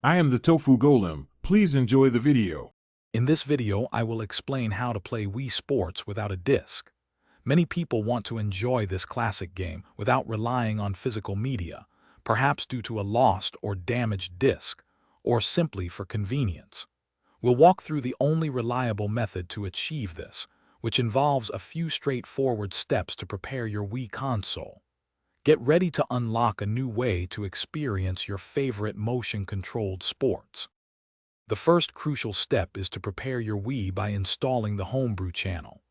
I am the Tofu Golem. Please enjoy the video. In this video, I will explain how to play Wii Sports without a disc. Many people want to enjoy this classic game without relying on physical media, perhaps due to a lost or damaged disc, or simply for convenience. We'll walk through the only reliable method to achieve this, which involves a few straightforward steps to prepare your Wii console. Get ready to unlock a new way to experience your favorite motion-controlled sports. The first crucial step is to prepare your Wii by installing the Homebrew channel.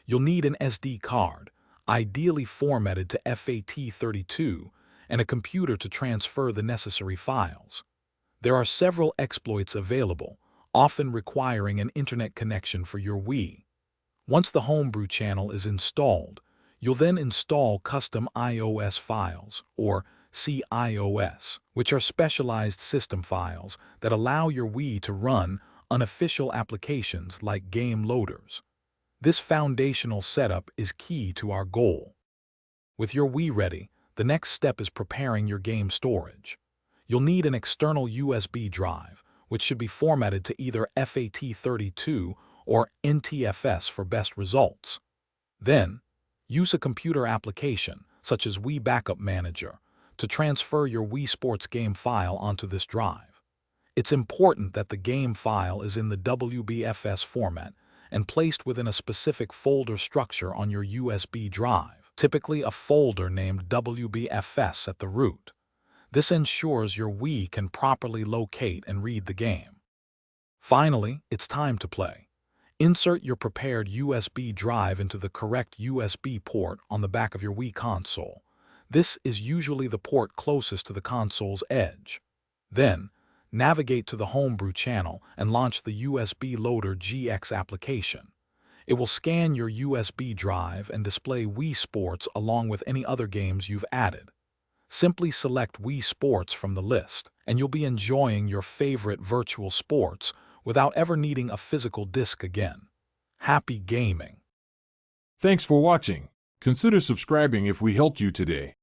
You'll need an SD card, ideally formatted to FAT32, and a computer to transfer the necessary files. There are several exploits available, often requiring an internet connection for your Wii. Once the Homebrew channel is installed, you'll then install custom iOS files, or CIOS, which are specialized system files that allow your Wii to run unofficial applications like game loaders. This foundational setup is key to our goal. With your Wii ready, the next step is preparing your game storage. You'll need an external USB drive, which should be formatted to either FAT32 or NTFS for best results. Then, use a computer application, such as Wii Backup Manager, to transfer your Wii Sports game file onto this drive. It's important that the game file is in the WBFS format and placed within a specific folder structure on your USB drive, typically a folder named WBFS at the root. This ensures your Wii can properly locate and read the game. Finally, it's time to play. Insert your prepared USB drive into the correct USB port on the back of your Wii console. This is usually the port closest to the console's edge. Then, navigate to the Homebrew channel and launch the USB Loader GX application. It will scan your USB drive and display Wii Sports along with any other games you've added. Simply select Wii Sports from the list, and you'll be enjoying your favorite virtual sports without ever needing a physical disc again. Happy gaming! Thanks for watching. Consider subscribing if we helped you today.